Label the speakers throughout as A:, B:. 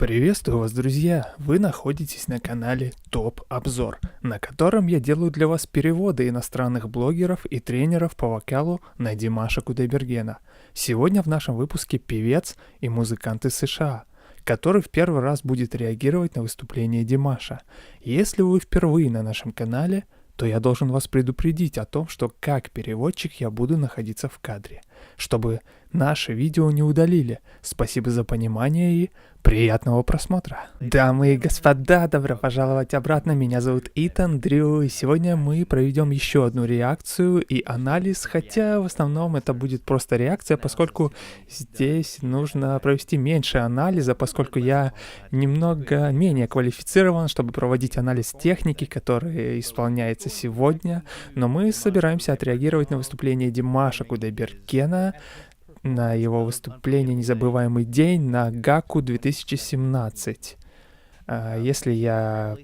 A: Приветствую вас, друзья! Вы находитесь на канале Топ Обзор, на котором я делаю для вас переводы иностранных блогеров и тренеров по вокалу на Димаша Кудайбергена. Сегодня в нашем выпуске певец и музыкант из США, который в первый раз будет реагировать на выступление Димаша. Если вы впервые на нашем канале, то я должен вас предупредить о том, что как переводчик я буду находиться в кадре, чтобы наше видео не удалили. Спасибо за понимание и приятного просмотра. Дамы и господа, добро пожаловать обратно. Меня зовут Итан Дрю, и сегодня мы проведем еще одну реакцию и анализ, хотя в основном это будет просто реакция, поскольку здесь нужно провести меньше анализа, поскольку я немного менее квалифицирован, чтобы проводить анализ техники, которая исполняется сегодня, но мы собираемся отреагировать на выступление Димаша Кудайбергена, на его выступление «Незабываемый день» на Гаку 2017. Если я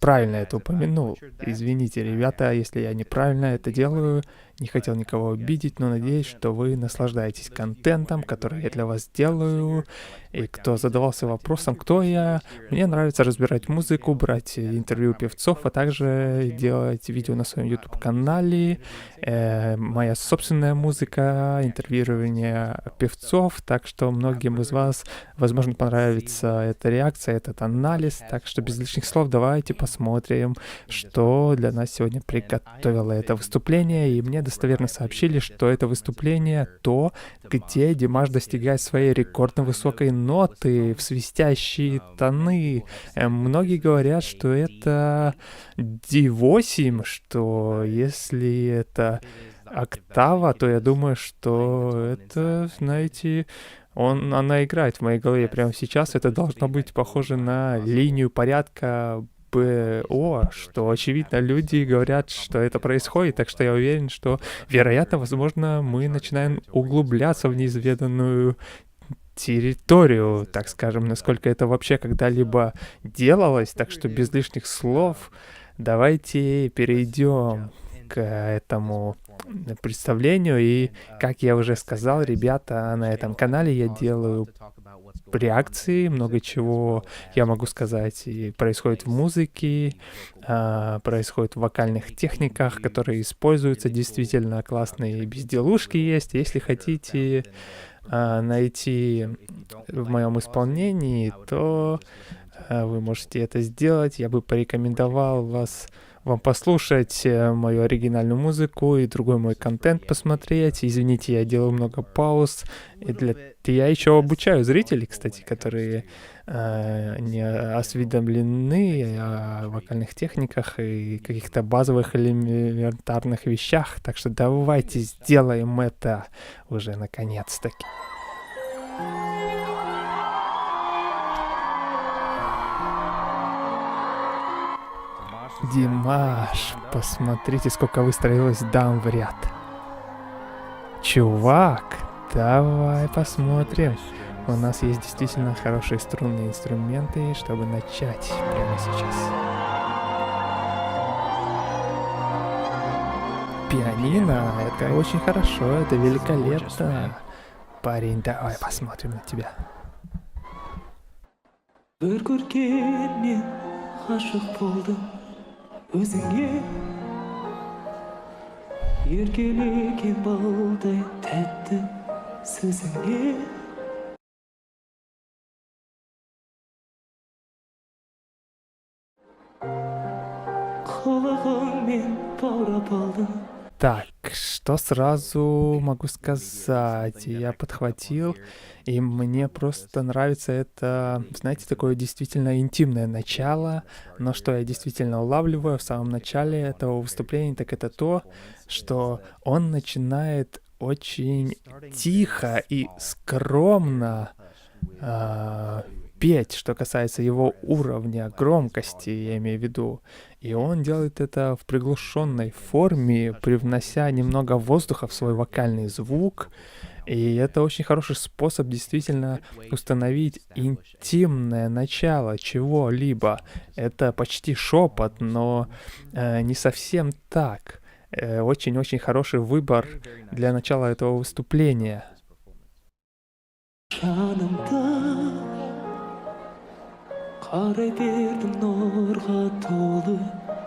A: правильно это упомянул, извините, ребята, если я неправильно это делаю, не хотел никого обидеть, но надеюсь, что вы наслаждаетесь контентом, который я для вас делаю. И кто задавался вопросом, кто я, мне нравится разбирать музыку, брать интервью певцов, а также делать видео на своем YouTube-канале, моя собственная музыка, интервьюирование певцов, так что многим из вас, возможно, понравится эта реакция, этот анализ, так что без лишних слов давайте посмотрим, что для нас сегодня приготовило это выступление, и мне достоверно сообщили, что это выступление то, где Димаш достигает своей рекордно высокой ноты в свистящие тоны. Многие говорят, что это D8, что если это октава, то я думаю, что это, знаете, она играет в моей голове прямо сейчас. Это должно быть похоже на линию порядка БО, что, очевидно, люди говорят, что это происходит, так что я уверен, что, вероятно, возможно, мы начинаем углубляться в неизведанную территорию, так скажем, насколько это вообще когда-либо делалось, так что без лишних слов давайте перейдем к этому представлению. И, как я уже сказал, ребята, на этом канале я делаю реакции, много чего, я могу сказать, и происходит в музыке, происходит в вокальных техниках, которые используются, действительно классные безделушки есть. Если хотите найти в моем исполнении, то вы можете это сделать. Я бы порекомендовал вам послушать мою оригинальную музыку и другой мой контент посмотреть. Извините, я делаю много пауз. Я еще обучаю зрителей, кстати, которые не осведомлены о вокальных техниках и каких-то базовых элементарных вещах. Так что давайте сделаем это уже наконец-таки. Димаш, посмотрите, сколько выстроилось дам в ряд. Чувак, давай посмотрим. У нас есть действительно хорошие струнные инструменты, чтобы начать прямо сейчас. Пианино, это очень хорошо, это великолепно. Парень, давай посмотрим на тебя. Өзіңе еркелеген балдай тәтті сөзіңе қылығыңмен баурап алдың. Так, что сразу могу сказать? Я подхватил, и мне просто нравится это, знаете, такое действительно интимное начало. Но что я действительно улавливаю в самом начале этого выступления, так это то, что он начинает очень тихо и скромно петь, что касается его уровня громкости, я имею в виду. И он делает это в приглушенной форме, привнося немного воздуха в свой вокальный звук. И это очень хороший способ действительно установить интимное начало чего-либо. Это почти шепот, но не совсем так. Очень-очень хороший выбор для начала этого выступления.
B: Қарай бердім нұрға толы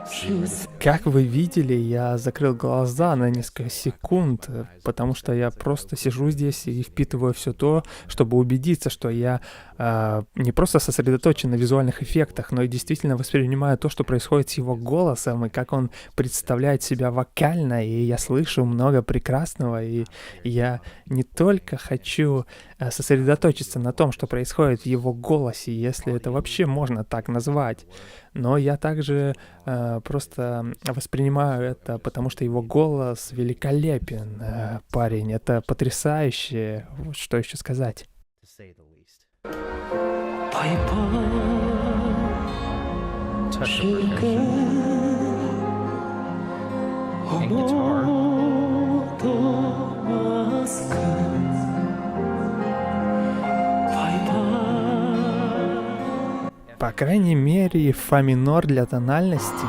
B: жүз.
A: Как вы видели, я закрыл глаза на несколько секунд, потому что я просто сижу здесь и впитываю все то, чтобы убедиться, что я не просто сосредоточен на визуальных эффектах, но и действительно воспринимаю то, что происходит с его голосом, и как он представляет себя вокально, и я слышу много прекрасного, и я не только хочу сосредоточиться на том, что происходит в его голосе, если это вообще можно так назвать, но я также просто воспринимаю это, потому что его голос великолепен, парень. Это потрясающе. Вот что еще сказать? По крайней мере, фа минор для тональности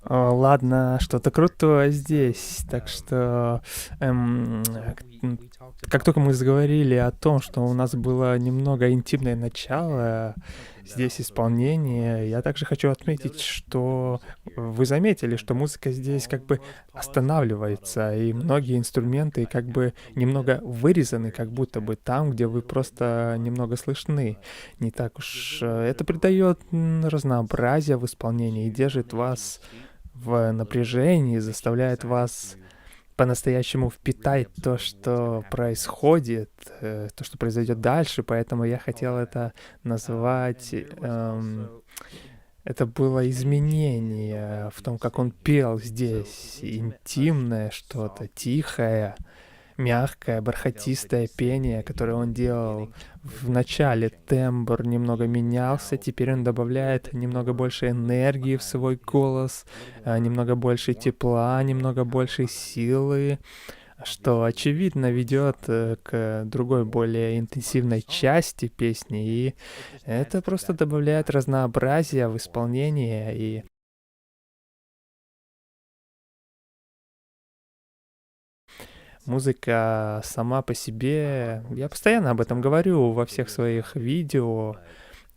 A: ладно, что-то крутое здесь. Так что, как только мы заговорили о том, что у нас было немного интимное начало здесь исполнение, я также хочу отметить, что вы заметили, что музыка здесь как бы останавливается, и многие инструменты как бы немного вырезаны, как будто бы там, где вы просто немного слышны. Не так уж это придает разнообразие в исполнении и держит вас в напряжении, заставляет вас по-настоящему впитать то, что происходит, то, что произойдет дальше, поэтому я хотел это назвать, это было изменение в том, как он пел здесь, интимное что-то, тихое, мягкое, бархатистое пение, которое он делал в начале. Тембр немного менялся, теперь он добавляет немного больше энергии в свой голос, немного больше тепла, немного больше силы, что очевидно ведет к другой, более интенсивной части песни, и это просто добавляет разнообразия в исполнении, и музыка сама по себе, я постоянно об этом говорю во всех своих видео,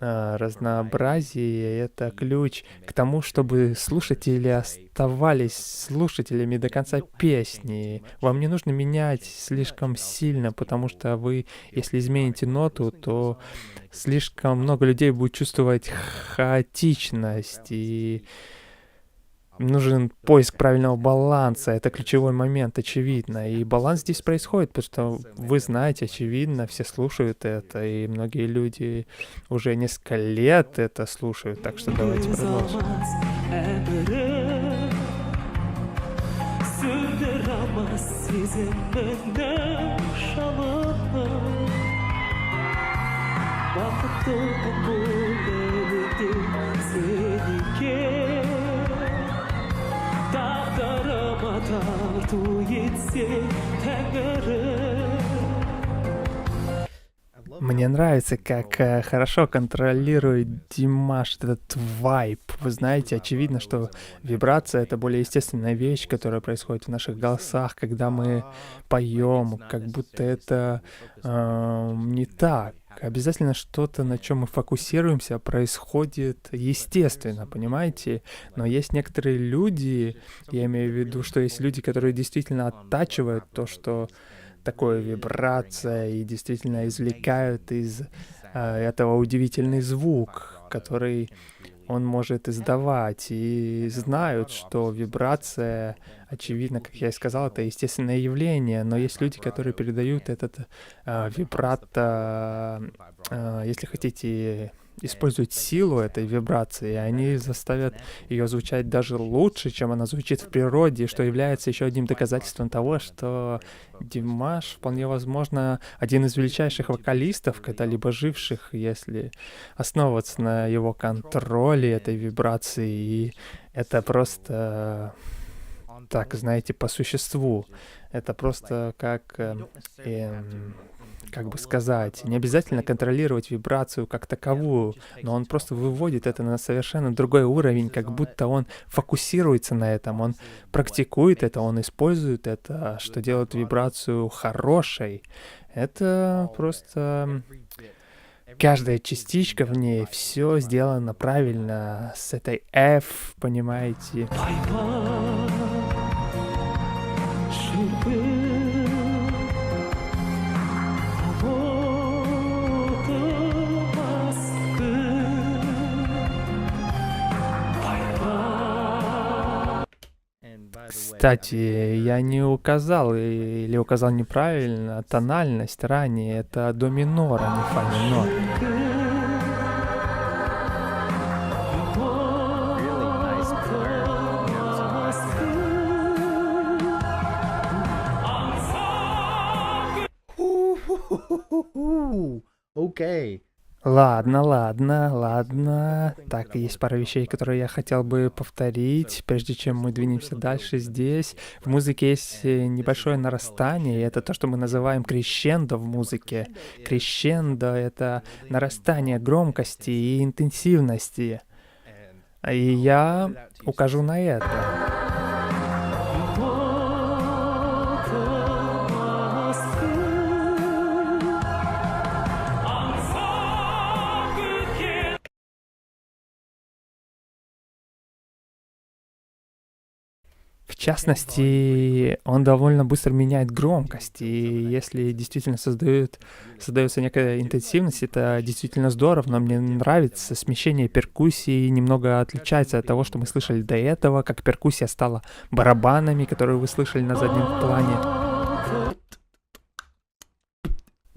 A: разнообразие — это ключ к тому, чтобы слушатели оставались слушателями до конца песни. Вам не нужно менять слишком сильно, потому что вы, если измените ноту, то слишком много людей будет чувствовать хаотичность, и нужен поиск правильного баланса. Это ключевой момент, очевидно. И баланс здесь происходит, потому что вы знаете, очевидно, все слушают это, и многие люди уже несколько лет это слушают. Так что давайте продолжим. Мне нравится, как хорошо контролирует Димаш этот вайб. Вы знаете, очевидно, что вибрация — это более естественная вещь, которая происходит в наших голосах, когда мы поем, как будто это не так. Обязательно что-то, на чем мы фокусируемся, происходит естественно, понимаете? Но есть некоторые люди, я имею в виду, что есть люди, которые действительно оттачивают то, что такое вибрация, и действительно извлекают из этого удивительный звук, который он может издавать, и знают, что вибрация, очевидно, как я и сказал, это естественное явление, но есть люди, которые передают этот вибрато, если хотите, используют силу этой вибрации, и они заставят ее звучать даже лучше, чем она звучит в природе, что является еще одним доказательством того, что Димаш, вполне возможно, один из величайших вокалистов, когда-либо живших, если основываться на его контроле этой вибрации, и это просто так, знаете, по существу. Это просто как бы сказать, не обязательно контролировать вибрацию как таковую, но он просто выводит это на совершенно другой уровень, как будто он фокусируется на этом, он практикует это, он использует это, что делает вибрацию хорошей. Это просто каждая частичка в ней, все сделано правильно, с этой F, понимаете. Кстати, я не указал или указал неправильно тональность ранее. Это до минор, а не фа минор.
C: Окей.
A: Ладно. Так, есть пара вещей, которые я хотел бы повторить, прежде чем мы двинемся дальше здесь. В музыке есть небольшое нарастание, и это то, что мы называем крещендо в музыке. Крещендо — это нарастание громкости и интенсивности. И я укажу на это. В частности, он довольно быстро меняет громкость, и если действительно создается некая интенсивность, это действительно здорово, но мне нравится смещение перкуссии, немного отличается от того, что мы слышали до этого, как перкуссия стала барабанами, которые вы слышали на заднем плане.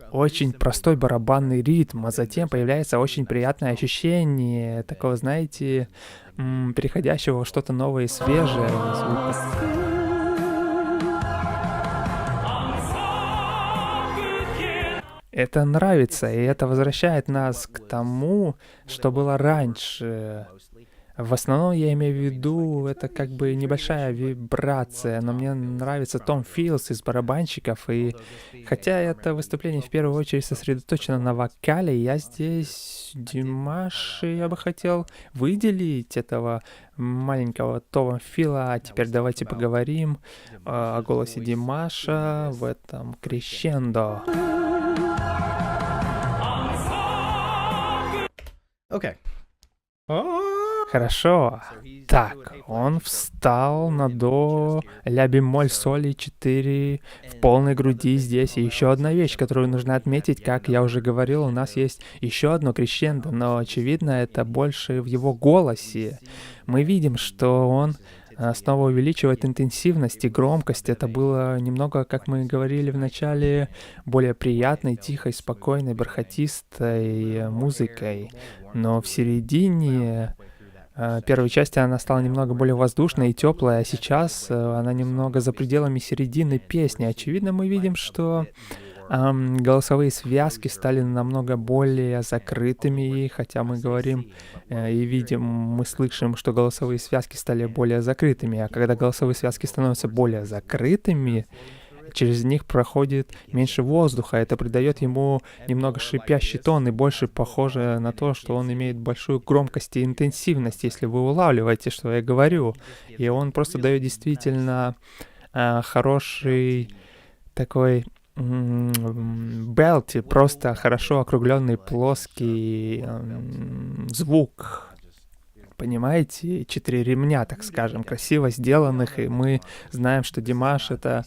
A: Очень простой барабанный ритм, а затем появляется очень приятное ощущение такого, знаете, переходящего во что-то новое и свежее звука. Это нравится, и это возвращает нас к тому, что было раньше. В основном я имею в виду, это как бы небольшая вибрация, но мне нравится Том Филдс из барабанщиков, и хотя это выступление в первую очередь сосредоточено на вокале, я здесь Димаш, я бы хотел выделить этого маленького Тома Фила. А теперь давайте поговорим о голосе Димаша в этом крещендо.
C: Окей.
A: Хорошо. Так, он встал на до, ля бемоль, соль и 4 в полной груди здесь. И еще одна вещь, которую нужно отметить, как я уже говорил, у нас есть еще одно крещендо, но очевидно, это больше в его голосе. Мы видим, что он снова увеличивает интенсивность и громкость. Это было немного, как мы говорили в начале, более приятной, тихой, спокойной, бархатистой музыкой. Но в середине первой части она стала немного более воздушной и теплой, а сейчас она немного за пределами середины песни. Очевидно, мы видим, что голосовые связки стали намного более закрытыми, хотя мы говорим и видим, мы слышим, что голосовые связки стали более закрытыми, а когда голосовые связки становятся более закрытыми, через них проходит меньше воздуха, это придает ему немного шипящий тон и больше похоже на то, что он имеет большую громкость и интенсивность, если вы улавливаете, что я говорю. И он просто дает действительно хороший такой белти, просто хорошо округленный плоский звук. Понимаете, 4 ремня, так скажем, красиво сделанных, и мы знаем, что Димаш — это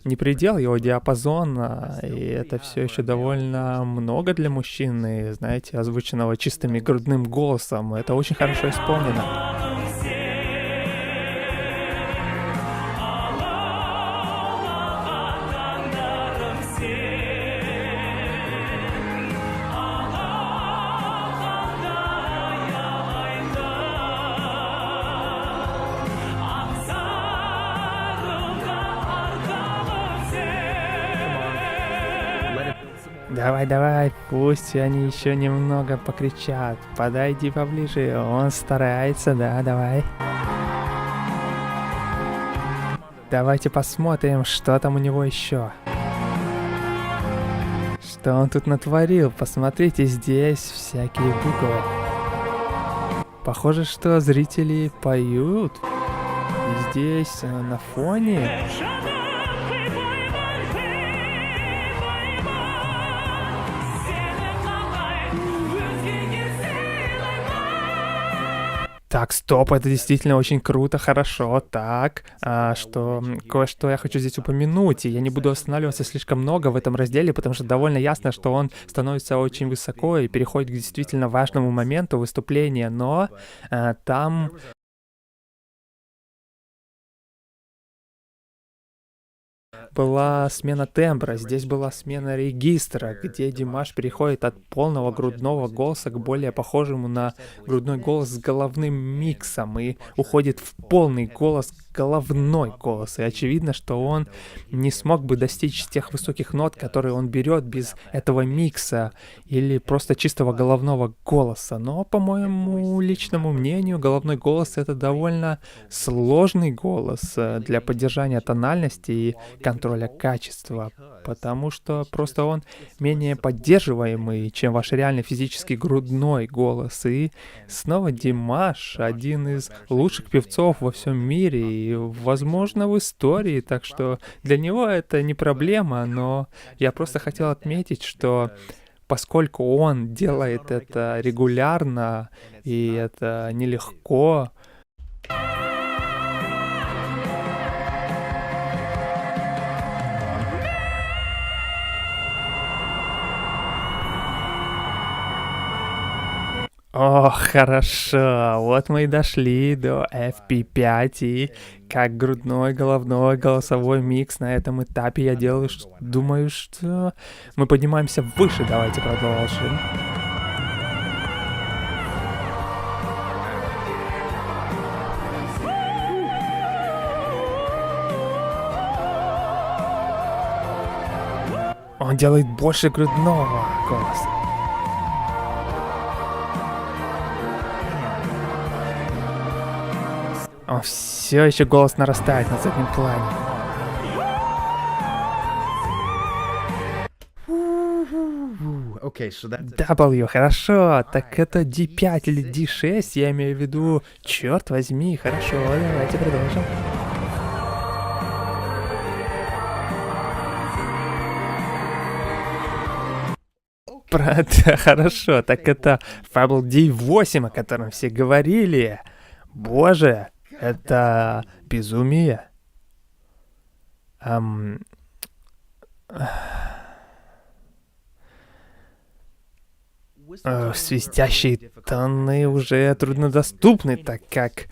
A: не предел его диапазона, и это все еще довольно много для мужчины, знаете, озвученного чистым и грудным голосом. Это очень хорошо исполнено. Давай, пусть они еще немного покричат. Подойди поближе, он старается, да, давай. Давайте посмотрим, что там у него еще. Что он тут натворил? Посмотрите, здесь всякие буквы. Похоже, что зрители поют. И здесь на фоне... Так, стоп, это действительно очень круто, хорошо. Так, кое-что я хочу здесь упомянуть, и я не буду останавливаться слишком много в этом разделе, потому что довольно ясно, что он становится очень высоко и переходит к действительно важному моменту выступления, но там... Была смена тембра, здесь была смена регистра, где Димаш переходит от полного грудного голоса к более похожему на грудной голос с головным миксом и уходит в полный голос, головной голос. И очевидно, что он не смог бы достичь тех высоких нот, которые он берет без этого микса или просто чистого головного голоса. Но, по моему личному мнению, головной голос — это довольно сложный голос для поддержания тональности и контроля качества, потому что просто он менее поддерживаемый, чем ваш реальный физический грудной голос. И снова Димаш — один из лучших певцов во всем мире и, возможно, в истории, так что для него это не проблема, но я просто хотел отметить, что поскольку он делает это регулярно и это нелегко, о, хорошо, вот мы и дошли до FP5, и как грудной, головной, голосовой микс на этом этапе я думаю, что мы поднимаемся выше, давайте продолжим. Он делает больше грудного голоса. Он все еще голос нарастает на заднем плане.
C: Okay, so that's
A: W, хорошо. Так это D5 или D6, я имею в виду. Черт возьми, хорошо, давайте продолжим. Да, хорошо, так это Fable D8, о котором все говорили. Боже, это безумие. Свистящие тоны уже труднодоступны, так как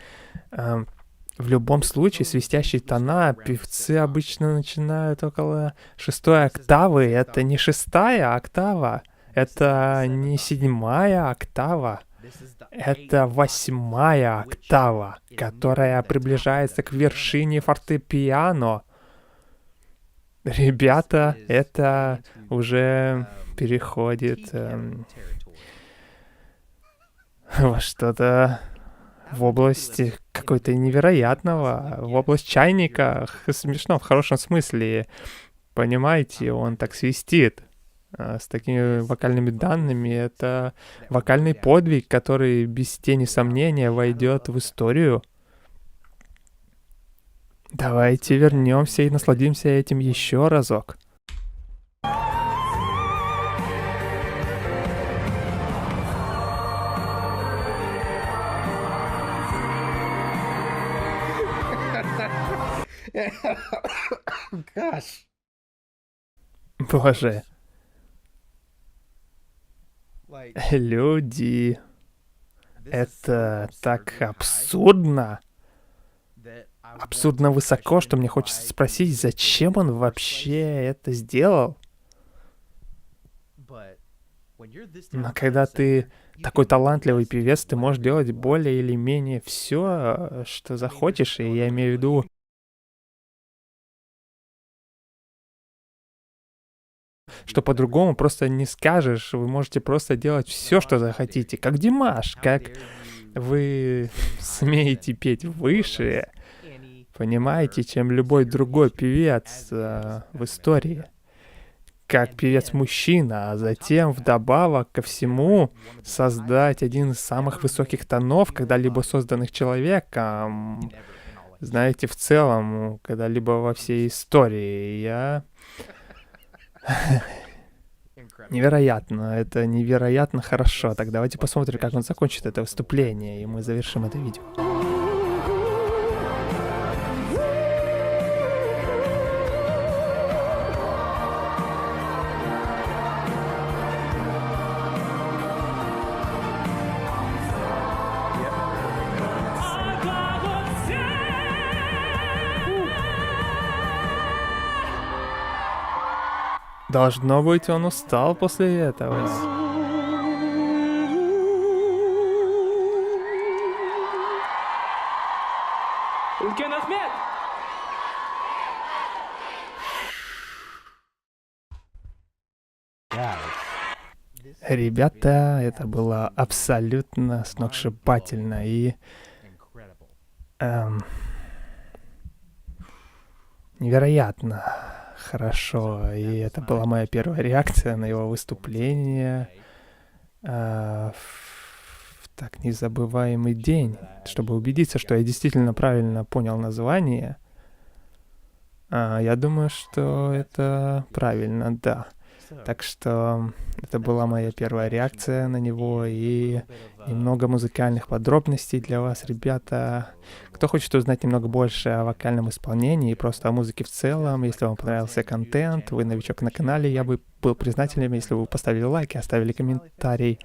A: в любом случае свистящие тона певцы обычно начинают около 6-й октавы. Это не 6-я октава, это не 7-я октава. Это 8-я октава, которая приближается к вершине фортепиано. Ребята, это уже переходит во что-то в области какой-то невероятного, в область чайника, смешно в хорошем смысле. Понимаете, он так свистит. С такими вокальными данными, это вокальный подвиг, который без тени сомнения войдет в историю. Давайте вернемся и насладимся этим еще разок.
C: gosh.
A: Боже.
C: Like,
A: Люди,
C: this is
A: это
C: so
A: так
C: absurd.
A: абсурдно.
C: That I
A: Абсурдно
C: want to
A: высоко, что мне
C: question
A: хочется
C: why
A: спросить,
C: he did
A: зачем
C: it in
A: он
C: the first
A: вообще
C: place.
A: это сделал.
C: But when you're this
A: Но
C: talented
A: когда
C: as a
A: ты
C: singer, you
A: такой
C: can do
A: талантливый
C: this,
A: певец, ты можешь
C: whatever
A: делать
C: you want.
A: более или менее все, что захочешь, и я имею в виду, что по-другому просто не скажешь. Вы можете просто делать все, что захотите, как Димаш, как вы смеете петь выше, понимаете, чем любой другой певец в истории. Как певец-мужчина, а затем вдобавок ко всему создать один из самых высоких тонов, когда-либо созданных человеком, знаете, в целом, когда-либо во всей истории. Невероятно, это невероятно хорошо. Так давайте посмотрим, как он закончит это выступление, и мы завершим это видео. Должно быть, он устал после этого.
B: үлкен рахмет.
A: Ребята, это было абсолютно сногсшибательно и невероятно хорошо. И это была моя первая реакция на его выступление в так незабываемый день, чтобы убедиться, что я действительно правильно понял название. Я думаю, что это правильно, да. Так что это была моя первая реакция на него, и немного музыкальных подробностей для вас, ребята. Кто хочет узнать немного больше о вокальном исполнении и просто о музыке в целом, если вам понравился контент, вы новичок на канале, я бы был признателен, если вы поставили лайк и оставили комментарий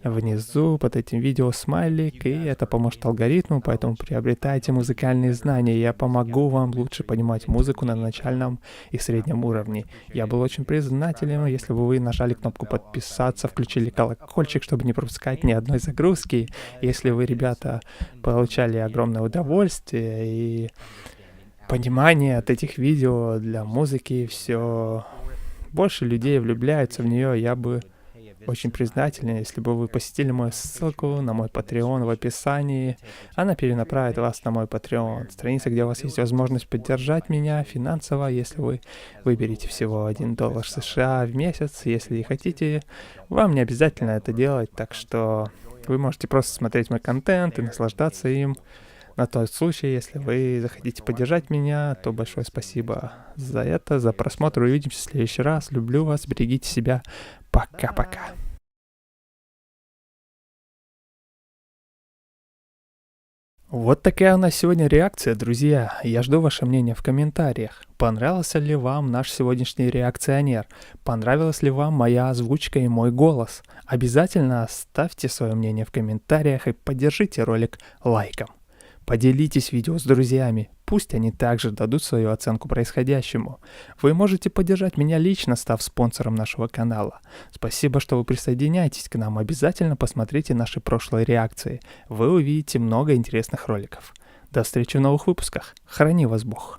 A: внизу под этим видео смайлик, и это поможет алгоритму, поэтому приобретайте музыкальные знания, я помогу вам лучше понимать музыку на начальном и среднем уровне. Я был очень признателен, если бы вы нажали кнопку подписаться, включили колокольчик, чтобы не пропускать ни одной загрузки. Если вы, ребята, получали огромное удовольствие и понимание от этих видео для музыки, все больше людей влюбляются в нее, я бы очень признателен, если бы вы посетили мою ссылку на мой Patreon в описании. Она перенаправит вас на мой Patreon, страница, где у вас есть возможность поддержать меня финансово, если вы выберете всего $1 США в месяц. Если хотите, вам не обязательно это делать, так что вы можете просто смотреть мой контент и наслаждаться им. На тот случай, если вы захотите поддержать меня, то большое спасибо за это, за просмотр. Увидимся в следующий раз. Люблю вас, берегите себя. Пока-пока. Вот такая у нас сегодня реакция, друзья. Я жду ваше мнение в комментариях. Понравился ли вам наш сегодняшний реакционер? Понравилась ли вам моя озвучка и мой голос? Обязательно оставьте свое мнение в комментариях и поддержите ролик лайком. Поделитесь видео с друзьями, пусть они также дадут свою оценку происходящему. Вы можете поддержать меня лично, став спонсором нашего канала. Спасибо, что вы присоединяетесь к нам. Обязательно посмотрите наши прошлые реакции. Вы увидите много интересных роликов. До встречи в новых выпусках. Храни вас Бог.